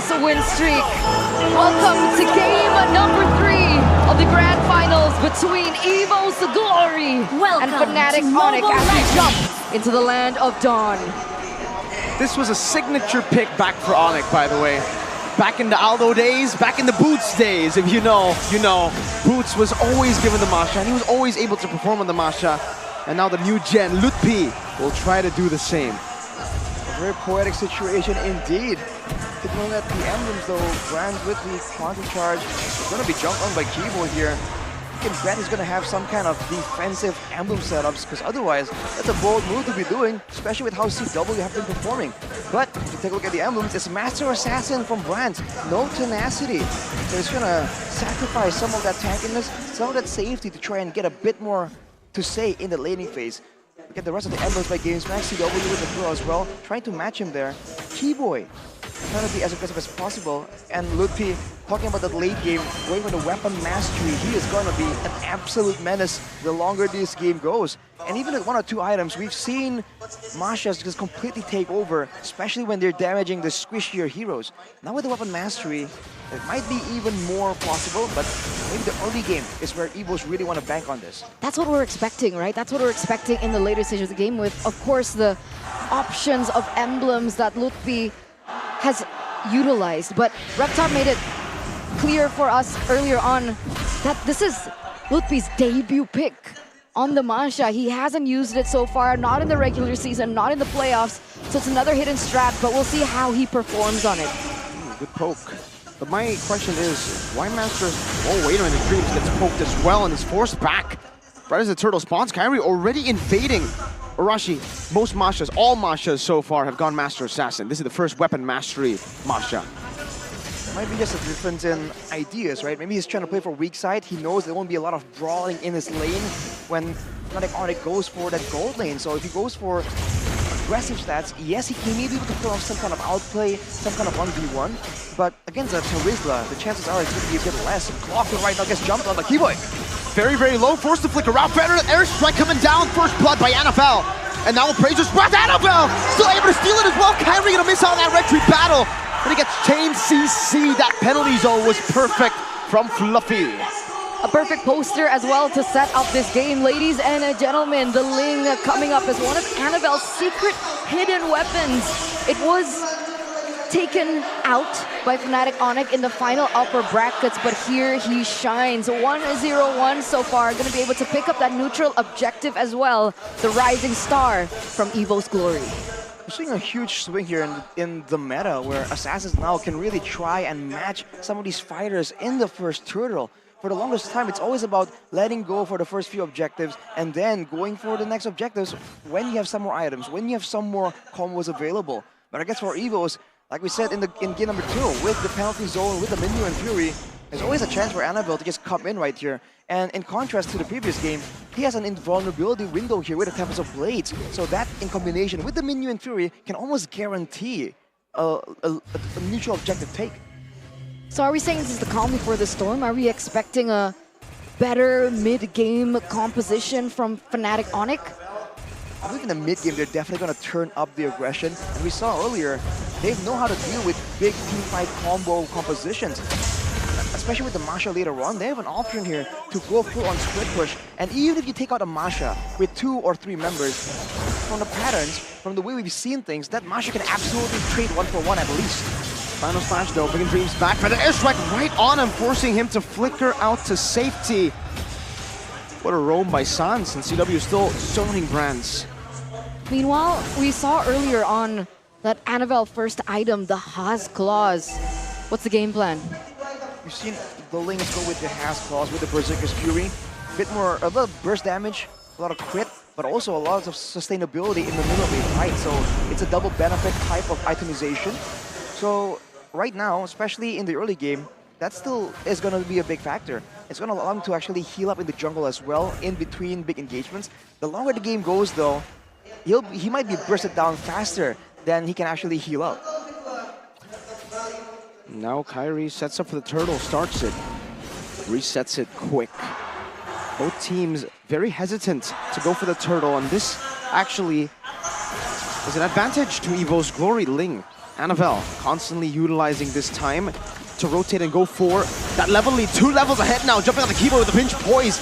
this win streak. Welcome to game number 3 of the grand finals between Evos Glory and Fnatic Onic as we jump into the land of Dawn. This was a signature pick back for Onic, by the way. Back in the Aldo days, back in the Boots days, if you know, you know. Boots was always given the Masha, and he was always able to perform on the Masha. And now the new gen, Lutpi, will try to do the same. A very poetic situation indeed. Taking a look at the emblems though, Brand with the Quantum Charge is going to be jumped on by Kibo here. I think Brand is going to have some kind of defensive emblem setups, because otherwise that's a bold move to be doing, especially with how CW have been performing. But if you take a look at the emblems, it's Master Assassin from Brand. No tenacity. So he's going to sacrifice some of that tankiness, some of that safety to try and get a bit more to say in the laning phase. Look at the rest of the emblems by GameSmack, CW with the throw as well, trying to match him there. Keyboy trying to be as aggressive as possible, and Lutpi talking about that late game, going for the weapon mastery. He is going to be an absolute menace the longer this game goes. And even at 1 or 2 items, we've seen Mashas just completely take over, especially when they're damaging the squishier heroes. Now with the weapon mastery, it might be even more possible, but maybe the early game is where Evos really want to bank on this. That's what we're expecting, right? That's what we're expecting in the later stages of the game with, of course, the options of emblems that Lutpi has utilized. But Reptop made it clear for us earlier on that this is Lutpi's debut pick on the Masha. He hasn't used it so far, not in the regular season, not in the playoffs. So it's another hidden strat, but we'll see how he performs on it. Good poke. But my question is, why Master... Oh, wait a minute, Dreams gets poked as well and is forced back. Right as the turtle spawns, Kairi already invading Arashi. Most Mashas, all Mashas so far have gone Master Assassin. This is the first weapon mastery Masha. Might be just a difference in ideas, right? Maybe he's trying to play for weak side. He knows there won't be a lot of brawling in his lane when Fnatic Onic goes for that gold lane. So if he goes for aggressive stats, yes, he may be able to pull off some kind of outplay, some kind of 1v1. But against a Terizla, the chances are it's going to be a bit less. Clockwork right now gets jumped on the Keyboy. Very, very low, forced to flicker out. Better airstrike coming down. First blood by Annabelle. And now Appraiser's breath. Annabelle still able to steal it as well. Kairi gonna miss out on that retreat battle. And he gets chained CC. That penalty zone was perfect from Fluffy. A perfect poster as well to set up this game. Ladies and gentlemen, the Ling coming up as one of Annabelle's secret hidden weapons. It was taken out by Fnatic Onic in the final upper brackets, but here he shines. 1-0-1 so far, going to be able to pick up that neutral objective as well. The rising star from Evos Glory. We're seeing a huge swing here in the meta, where Assassins now can really try and match some of these fighters in the first turtle. For the longest time, it's always about letting go for the first few objectives and then going for the next objectives when you have some more items, when you have some more combos available. But I guess for Evos, like we said in game number 2, with the penalty zone, with the Minu and Fury, there's always a chance for Annabelle to just come in right here. And in contrast to the previous game, he has an invulnerability window here with the Tempest of Blades. So that, in combination with the Minu and Fury, can almost guarantee a mutual objective take. So are we saying this is the calm before the storm? Are we expecting a better mid-game composition from Fnatic Onic? I believe in the mid-game, they're definitely going to turn up the aggression. And we saw earlier, they know how to deal with big teamfight combo compositions. Especially with the Masha later on, they have an option here to go full on split push. And even if you take out a Masha with 2 or 3 members, from the patterns, from the way we've seen things, that Masha can absolutely trade 1-for-1 at least. Final splash though, Big Dreams back for the airstrike right on him, forcing him to flicker out to safety. What a roam by Sans, and CW still zoning Brands. Meanwhile, we saw earlier on that Annabelle first item, the Haas Claws. What's the game plan? You've seen the Lings go with the Haas Claws, with the Berserker's Fury. A lot of burst damage, a lot of crit, but also a lot of sustainability in the middle of the fight. So it's a double benefit type of itemization. So right now, especially in the early game, that still is going to be a big factor. It's going to allow him to actually heal up in the jungle as well, in between big engagements. The longer the game goes though, he might be bursted down faster than he can actually heal up. Now Kairi sets up for the turtle, starts it, resets it quick. Both teams very hesitant to go for the turtle, and this actually is an advantage to Evos Glory. Ling Annabelle constantly utilizing this time to rotate and go for that level lead. 2 levels ahead now, jumping on the Keyboy with the pinch poise.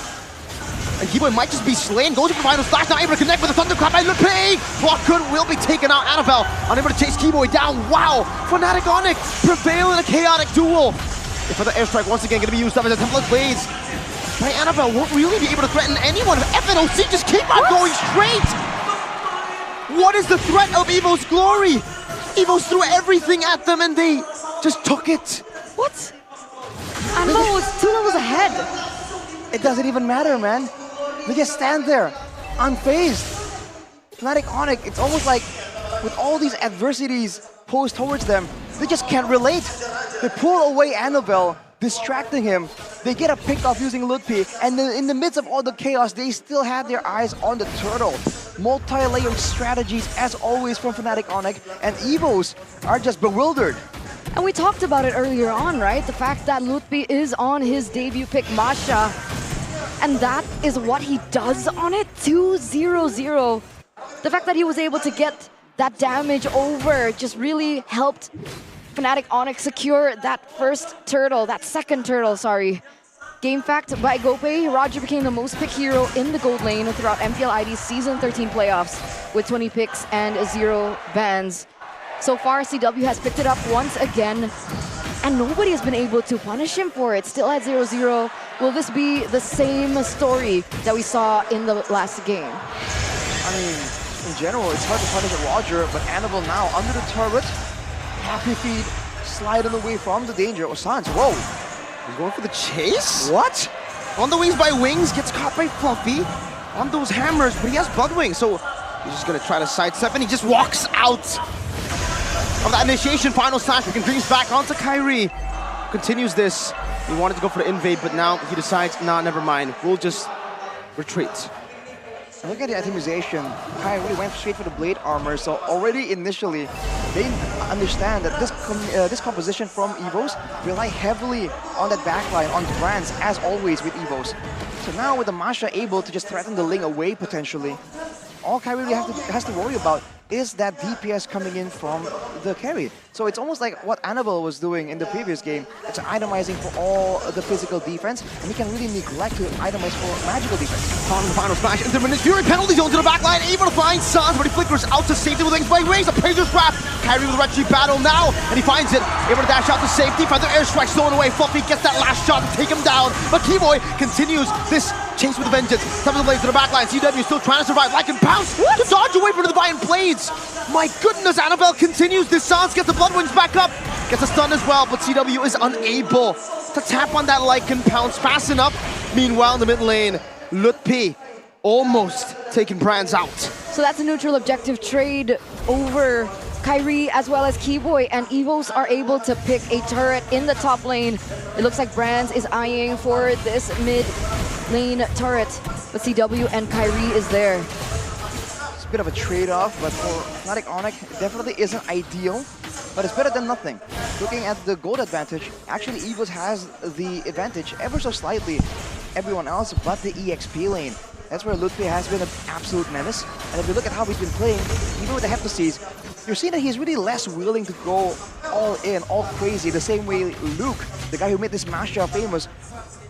And Keyboy might just be slain, goes for the final slash, not able to connect with the Thunderclap by Lupi! Blockhood will be taken out, Annabelle unable to chase Keyboy down. Wow! Fnatic Onic prevail in a chaotic duel. And for the airstrike once again, going to be used up as a Template Blades. By Annabelle won't really be able to threaten anyone. FNOC just keep on going straight! What is the threat of Evos' glory? Evos threw everything at them and they just took it. What? Annabelle was 2 levels ahead. It doesn't even matter, man. They just stand there, unfazed. Fnatic Onic, it's almost like with all these adversities posed towards them, they just can't relate. They pull away Annabelle, distracting him. They get a pick off using Ludpi, and in the midst of all the chaos, they still had their eyes on the turtle. Multi-layered strategies, as always, from Fnatic Onic, and Evos are just bewildered. And we talked about it earlier on, right? The fact that Ludpi is on his debut pick, Masha. And that is what he does on it, 2-0-0. The fact that he was able to get that damage over just really helped Fnatic Onic secure that second turtle, sorry. Game fact, by GoPay, Roger became the most picked hero in the gold lane throughout MPL ID's Season 13 playoffs with 20 picks and 0 bans. So far, CW has picked it up once again, and nobody has been able to punish him for it. Still at 0-0. Will this be the same story that we saw in the last game? I mean, in general, it's hard to punish Roger, but Annabelle now under the turret. Happy feet, sliding away from the danger. Osans, whoa! He's going for the chase? What? On the wings by Wings, gets caught by Fluffy on those hammers, but he has Bloodwing, so he's just gonna try to sidestep, and he just walks out of that initiation. Final slash, we can dreams back onto Kyrie. Continues this. He wanted to go for the invade, but now he decides, nah, never mind. We'll just retreat. Look at the atomization. Kyrie went straight for the blade armor, so already initially, they understand that this composition from Evos rely heavily on that backline, on Brands, as always with Evos. So now with the Masha able to just threaten the Ling away potentially, all Kyrie really has to worry about is that DPS coming in from the carry. So it's almost like what Annabelle was doing in the previous game. It's itemizing for all the physical defense, and he can really neglect to itemize for magical defense. On the final smash, into the Fury penalty zone to the backline, able to find Sans, but he flickers out to safety with Wings by Wings. A Pager's Wrap. Kyrie with a Red Sheep battle now, and he finds it. Able to dash out to safety, finds the airstrike stolen away. Fluffy gets that last shot to take him down, but Keyboy continues this chase with a vengeance. Some of the blades to the backline. CW still trying to survive. Like and pounce to dodge away from the Divine Blades. My goodness, Annabelle continues. This Sans gets the Bloodwings back up. Gets a stun as well, but CW is unable to tap on that Lycan pounce fast enough. Meanwhile, in the mid lane, Lutpi almost taking Brands out. So that's a neutral objective trade over Kyrie as well as Keyboy, and Evos are able to pick a turret in the top lane. It looks like Brands is eyeing for this mid lane turret, but CW and Kyrie is there. It's a bit of a trade-off, but for Fnatic Onic, it definitely isn't ideal, but it's better than nothing. Looking at the gold advantage, actually Evos has the advantage ever so slightly. Everyone else but the EXP lane. That's where Ludpi has been an absolute menace. And if you look at how he's been playing, even with the Heptasies, you're seeing that he's really less willing to go all in, all crazy, the same way Luke, the guy who made this Masha famous,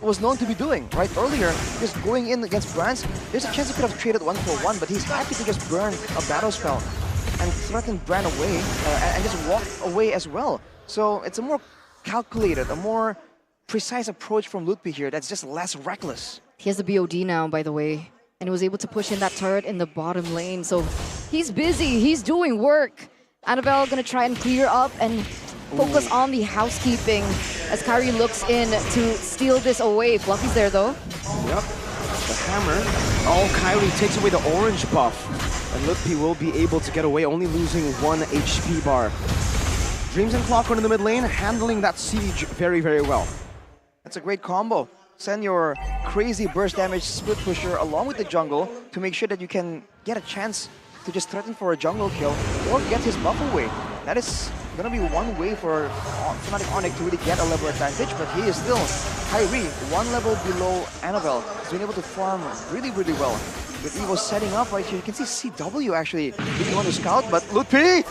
was known to be doing, right? Earlier, just going in against Brands, there's a chance he could have traded 1-for-1, but he's happy to just burn a battle spell and threaten Brand away and just walk away as well. So it's a more calculated, a more precise approach from Ludpi here that's just less reckless. He has the BOD now, by the way, and he was able to push in that turret in the bottom lane. So he's busy, he's doing work. Annabelle gonna try and clear up and focus on the housekeeping as Kyrie looks in to steal this away. Fluffy's there though. Yep, the hammer. Oh, Kyrie takes away the orange buff. And Lutpi will be able to get away, only losing 1 HP bar. Dreams and Clockwork in the mid lane, handling that siege very, very well. That's a great combo. Send your crazy burst damage split pusher along with the jungle to make sure that you can get a chance to just threaten for a jungle kill or get his buff away. That is gonna be one way for Fnatic Onic to really get a level advantage, but he is still Kyrie, 1 level below Annabelle. He's been able to farm really, really well. With Evo setting up right here, you can see CW actually didn't want to scout, but Ludpi!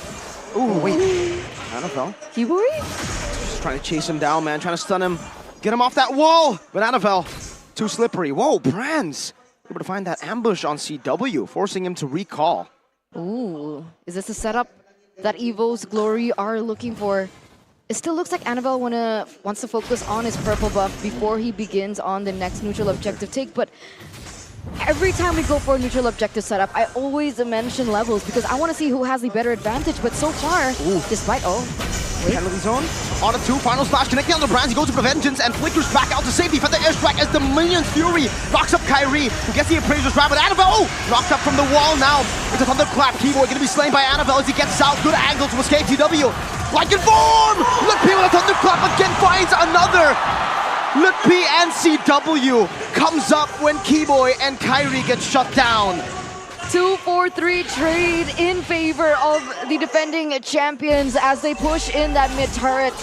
Ooh, wait. Annabelle Keyboy? just trying to chase him down, man. Trying to stun him. Get him off that wall. But Annabelle, too slippery. Whoa, Brands able to find that ambush on CW, forcing him to recall. Ooh, is this a setup that Evos Glory are looking for? It still looks like Annabelle wants to focus on his purple buff before he begins on the next neutral objective take, but every time we go for a neutral objective setup, I always mention levels because I want to see who has the better advantage, but so far, despite... Penalty zone. On a 2, final slash connecting on the Brands. He goes for Vengeance and flickers back out to safety for the airstrike as the Minion Fury knocks up Kyrie, who gets the Appraiser's grab. But Annabelle, knocked up from the wall now. It's a thunderclap. Keyboy going to be slain by Annabelle as he gets out. Good angle to escape TW. Like in form! Lutpi with a thunderclap again finds another. Lutpi and CW comes up when Keyboy and Kyrie get shut down. 2-4-3 trade in favor of the defending champions as they push in that mid turret.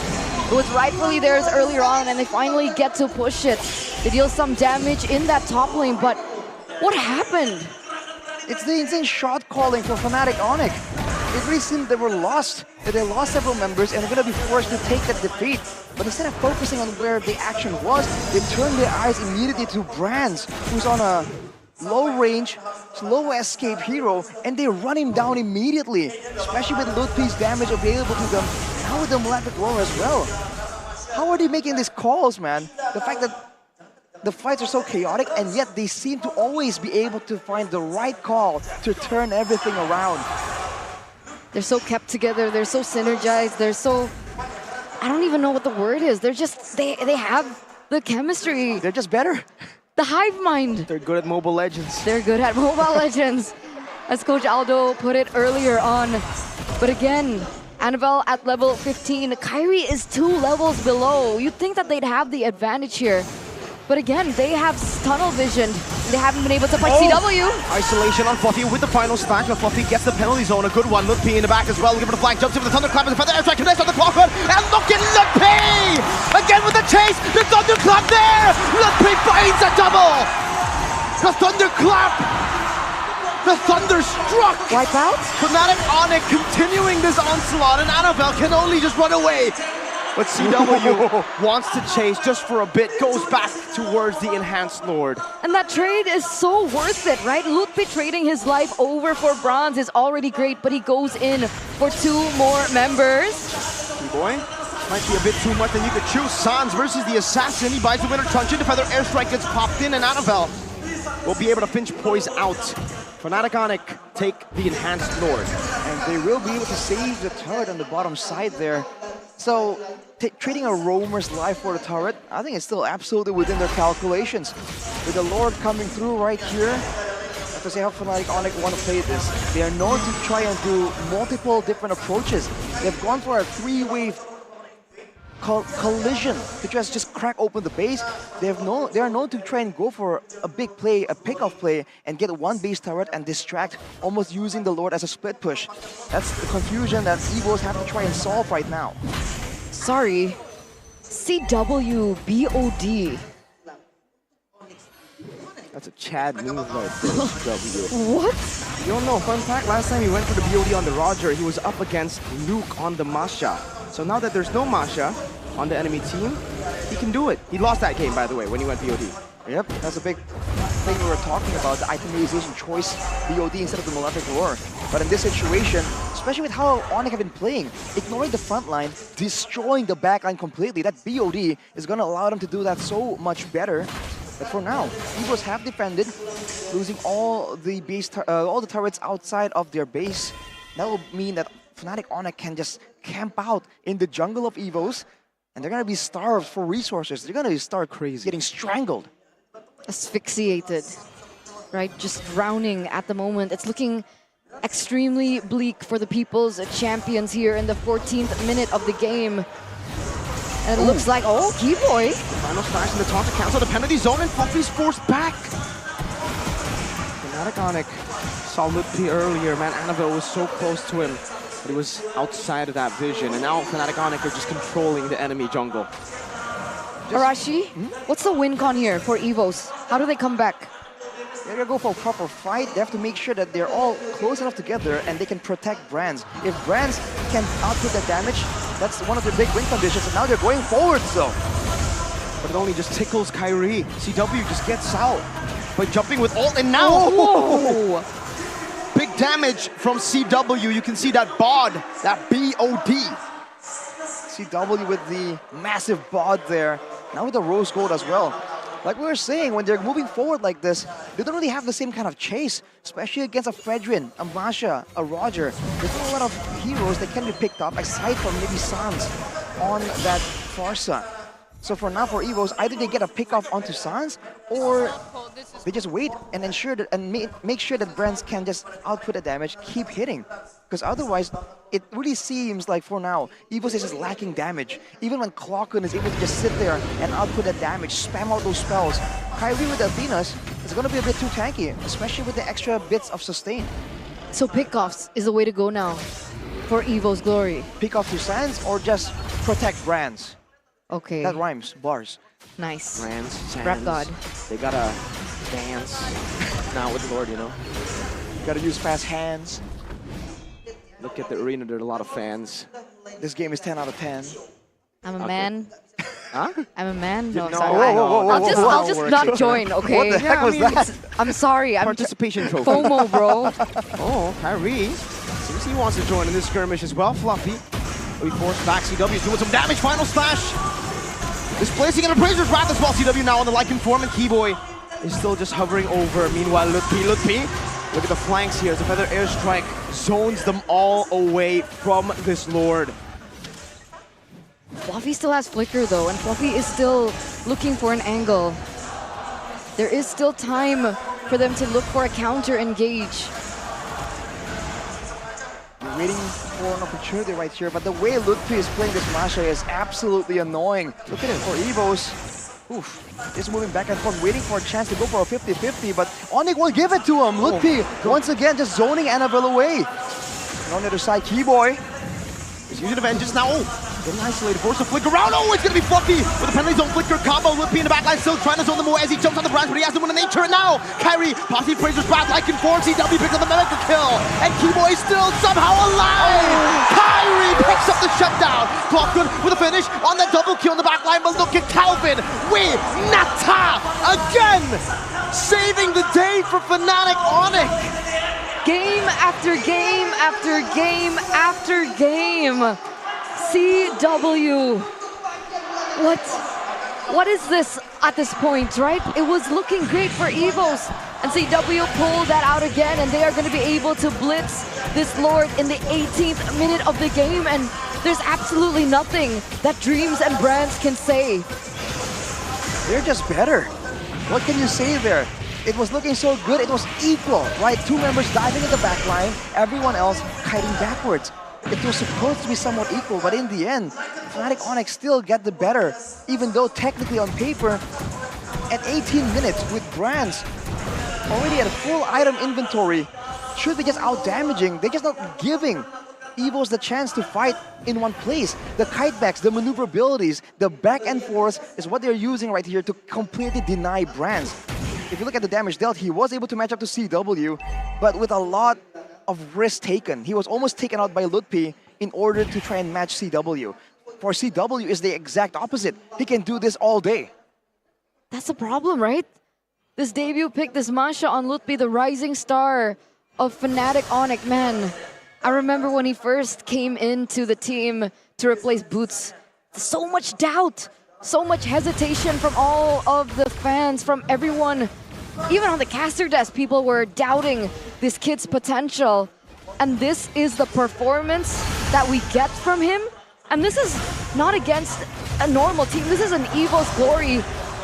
It was rightfully theirs earlier on, and they finally get to push it. They deal some damage in that top lane, but what happened? It's the insane shot calling for Fnatic Onic. It really seemed they were lost, that they lost several members and they're going to be forced to take that defeat. But instead of focusing on where the action was, they turned their eyes immediately to Brands, who's on a low range, slow escape hero, and they run him down immediately, especially with Lutpi's damage available to them, now with the Malefic Roar as well. How are they making these calls, man? The fact that the fights are so chaotic, and yet they seem to always be able to find the right call to turn everything around. They're so kept together, they're so synergized, they're so... I don't even know what the word is. They're just... They have the chemistry. They're just better. The hive mind. They're good at Mobile Legends. They're good at Mobile Legends, as Coach Aldo put it earlier on. But again, Annabelle at level 15. Kyrie is 2 levels below. You'd think that they'd have the advantage here. But again, they have tunnel vision. They haven't been able to fight CW. Isolation on Fluffy with the final smash, but Fluffy gets the penalty zone. A good one. Lutpi in the back as well. Looking for the flank. Jumps in with the thunderclap and the feather airstrike connects on the clock run. And look at Lutpi! Again with the chase. The thunderclap there. Lutpi finds a double. The thunderclap. The thunderstruck. Wipe out. Fnatic Onic continuing this onslaught, and Annabelle can only just run away. But CW wants to chase just for a bit, goes back towards the Enhanced Lord. And that trade is so worth it, right? Lutpi trading his life over for bronze is already great, but he goes in for 2 more members. Keyboy might be a bit too much, then you could choose Sans versus the Assassin. He buys the winner truncheon, the feather airstrike gets popped in, and Annabelle will be able to pinch Poise out. Fnatic Onic take the Enhanced Lord. And they will be able to save the turret on the bottom side there. So, trading a roamer's life for the turret, I think it's still absolutely within their calculations. With the Lord coming through right here, I have to say how Fnatic Onic want to play this. They are known to try and do multiple different approaches. They've gone for a 3-wave collision to just crack open the base. They are known to try and go for a big play, a pick-off play, and get one base turret and distract, almost using the Lord as a split push. That's the confusion that Evos have to try and solve right now. Sorry, CW BOD. That's a Chad move right there, CW. What? You don't know, fun fact, last time he went for the BOD on the Roger, he was up against Luke on the Masha. So now that there's no Masha on the enemy team, he can do it. He lost that game, by the way, when he went BOD. Yep, that's a big thing we were talking about, the itemization choice, BOD instead of the Malefic Roar. But in this situation, especially with how Onic have been playing, ignoring the front line, destroying the back line completely, that BOD is going to allow them to do that so much better. But for now, Evos have defended, losing all the turrets outside of their base. That will mean that Fnatic Onic can just camp out in the jungle of Evos, and they're going to be starved for resources. They're going to start getting strangled. Asphyxiated, right? Just drowning at the moment. It's looking extremely bleak for the People's Champions here in the 14th minute of the game. And it looks like, Keyboy. Final smash in the taunt to cancel the penalty zone, and Fluffy's forced back. Fnatic Onic saw Lutpi earlier, man. Annabelle was so close to him, but he was outside of that vision. And now Fnatic Onic are just controlling the enemy jungle. Arashi, what's the win con here for Evos? How do they come back? They're going to go for a proper fight. They have to make sure that they're all close enough together and they can protect Brands. If Brands can output that damage, That's one of their big win conditions, and now they're going forward still. But it only just tickles Kyrie. CW just gets out by jumping with ult, and now Whoa! big damage from CW. You can see that bod, that B-O-D. CW with the massive bod there. Now with the rose gold as well. Like we were saying, when they're moving forward like this, they don't really have the same kind of chase, especially against a Fredrin, a Masha, a Roger. There's not a lot of heroes that can be picked up aside from maybe Sans on that Farsa. So for now, for Evos, either they get a pick off onto Sans, or they just wait and ensure that make sure that brands can just output the damage, keep hitting. Because otherwise, it really seems like for now, Evos is just lacking damage. Even when Clockun is able to just sit there and output the damage, spam out those spells, Kyrie with Athenas is going to be a bit too tanky, especially with the extra bits of sustain. So pickoffs is the way to go now for Evo's glory. Pick off to Sans or just protect brands. Okay. That rhymes, bars. Nice. Brands, Sands, Rap God. they gotta dance now with Lord, you know. Gotta use fast hands. Look at the arena, there are a lot of fans. This game is 10 out of 10. I'm a man. Huh? I'm a man. No, No, sorry. whoa, I'll just not join, okay? What the heck was that? I'm sorry. I'm Participation trophy. FOMO, bro. Oh, Kyrie seems he wants to join in this skirmish as well. Fluffy will be forced back. CW is doing some damage. Final slash. Displacing an Appraiser's Wrath as well. CW now on the Lycan form, and Keyboy is still just hovering over. Meanwhile, Lutpi, look at the flanks here. The Feather Airstrike zones them all away from this Lord. Fluffy still has Flicker though, and Fluffy is still looking for an angle. There is still time for them to look for a counter engage. You're waiting for an opportunity right here, but the way Lutfi is playing this Masha is absolutely annoying. Look at it for Evos. Oof. Just moving back and forth, waiting for a chance to go for a 50-50, but Onic won't give it to him. Lutfi, once again, just zoning Annabelle away. And on the other side, Keyboy He's using the Vengeance now. Oh, getting isolated, forced to flicker around. Oh, it's going to be Fluffy with the penalty zone flicker combo. Lutfi in the backline still trying to zone them away as he jumps on the branch, but he has them in the nature. And now, Kyrie, Posse Fraser's back, like in form. CW picks up the mega kill. And Keyboy is still somehow alive. Kyrie picks up the shutdown. Clockun with a finish on that double kill in the backline. But look at Calvin with Nata again, saving the day for Fnatic Onic. Game after game after game after game. CW. What is this at this point, right? It was looking great for Evos. And CW pulled that out again, and they are going to be able to blitz this Lord in the 18th minute of the game. And there's absolutely nothing that Dreams and Brands can say. they're just better. What can you say there? It was looking so good, it was equal, right? Two members diving in the back line, everyone else kiting backwards. It was supposed to be somewhat equal, but in the end, Fnatic Onic still get the better, even though technically on paper, at 18 minutes with Brands already at a full item inventory, should be just out-damaging. They're just not giving Evos the chance to fight in one place. The kitebacks, the maneuverabilities, the back and forth is what they're using right here to completely deny Brands. If you look at the damage dealt, he was able to match up to CW, but with a lot of risk taken. He was almost taken out by Lutpi in order to try and match CW. For CW is the exact opposite. He can do this all day. That's the problem, right? This debut pick, this Masha on Lutpi, the rising star of Fnatic Onic, man. I remember when he first came into the team to replace Boots. So much doubt, so much hesitation from all of the fans, from everyone. Even on the caster desk, people were doubting this kid's potential. And this is the performance that we get from him. And this is not against a normal team. This is an Evos glory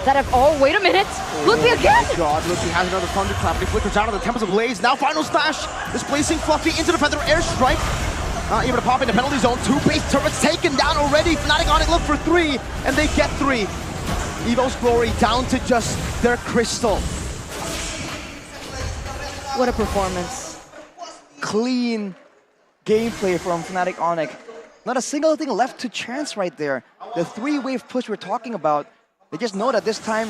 that have... Oh, wait a minute. Lutfi again! Oh my god, Lutfi has another thunderclap. He flickers out of the Temples of Blaze. Now final slash, displacing Fluffy into the Feather Airstrike. Not able to pop in the penalty zone. Two base turrets taken down already. Fnatic Onic look for three, and they get three. Evos glory down to just their crystal. What a performance. Clean gameplay from Fnatic Onic. Not a single thing left to chance right there. The three-wave push we're talking about, they just know that this time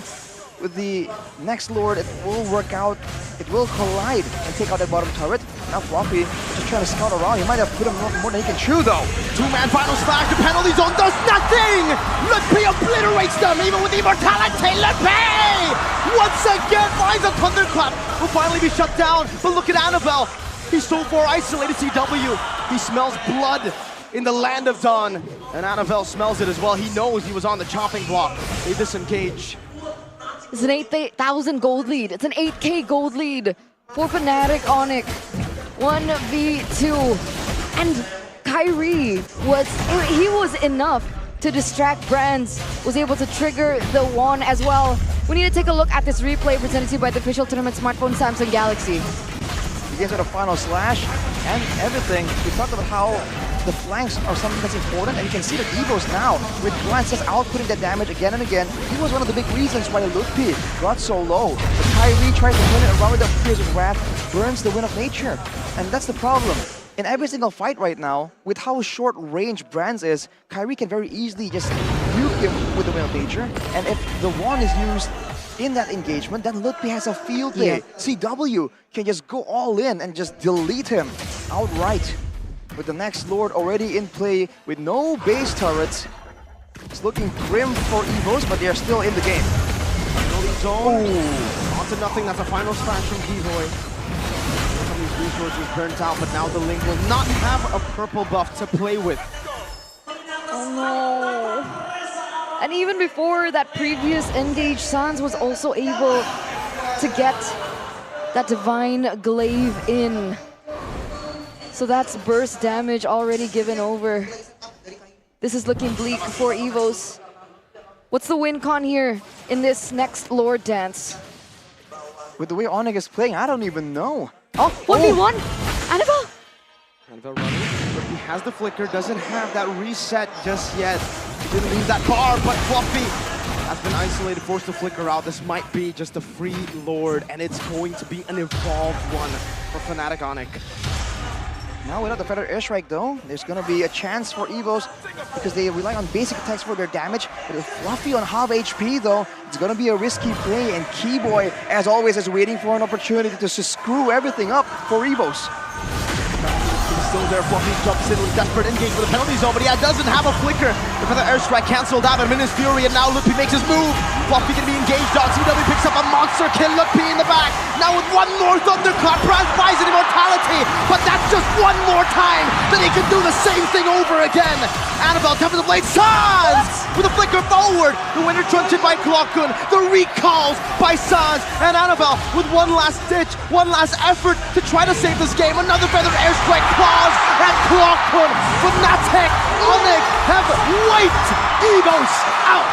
with the next Lord, it will work out. It will collide and take out that bottom turret. Now Fluffy just trying to scout around. He might have put him more than he can chew though. Two-man final slash, the penalty zone does nothing! Lutpi obliterates them, even with immortality. Lutpi once again finds a thunderclap. Will finally be shut down, but look at Annabelle. He's so far isolated, CW. He smells blood in the land of Dawn, and Annabelle smells it as well. He knows he was on the chopping block. They disengage. It's an 8,000 gold lead. It's an 8K gold lead for Fnatic Onic. 1v2. And Kyrie was enough to distract Brands, was able to trigger the wand as well. We need to take a look at this replay presented to you by the official tournament smartphone Samsung Galaxy. He gets to the final slash and everything. We talked about how the flanks are something that's important, and you can see the Evos now with Glance just outputting that damage again and again. He was one of the big reasons why Lutpi got so low. But Kyrie tries to win it around with the Pierce's Wrath, burns the Wind of Nature. And that's the problem. In every single fight right now, with how short range Brands is, Kyrie can very easily just nuke him with the Wind of Nature. And if the wand is used in that engagement, then Lutpi has a field day. Yeah. CW can just go all in and just delete him outright. With the next Lord already in play with no base turrets. It's looking grim for Evos, but they are still in the game. Zone. On to nothing, that's a final splash from Givoy. Some of these resources burnt out, but now the Link will not have a purple buff to play with. Oh no. And even before that previous engage, Sans was also able to get that Divine Glaive in. So that's burst damage already given over. This is looking bleak for Evos. What's the win con here in this next Lord dance? With the way Onic is playing, I don't even know. Oh, 1v1! Annabelle! Annabelle running, but he has the flicker, doesn't have that reset just yet. He didn't leave that bar, but Fluffy has been isolated, forced to flicker out. This might be just a free Lord, and it's going to be an evolved one for Fnatic Onic. Now without the Feather Airstrike though, there's gonna be a chance for Evos because they rely on basic attacks for their damage. But with Fluffy on half HP though, it's gonna be a risky play, and Keyboy, as always, is waiting for an opportunity to just screw everything up for Evos. He's still there, Fluffy jumps in with desperate engage for the penalty zone, but he doesn't have a flicker. The Feather Airstrike cancelled out, Minus Fury, and now Lutpi makes his move. Fluffy gonna be engaged on, CW picks up a monster kill, Lutpi in the back. Now with one more Thunderclap, Brad buys an immortality, but that's just one more time that he can do the same thing over again. Annabelle comes to the blade, Sans with a flicker forward. The winner truncheon by Clockun, the recalls by Sans, and Annabelle with one last ditch, one last effort to try to save this game. Another Feather Airstrike, Claws, and Clockun. Fnatic Onic have wiped Evos out.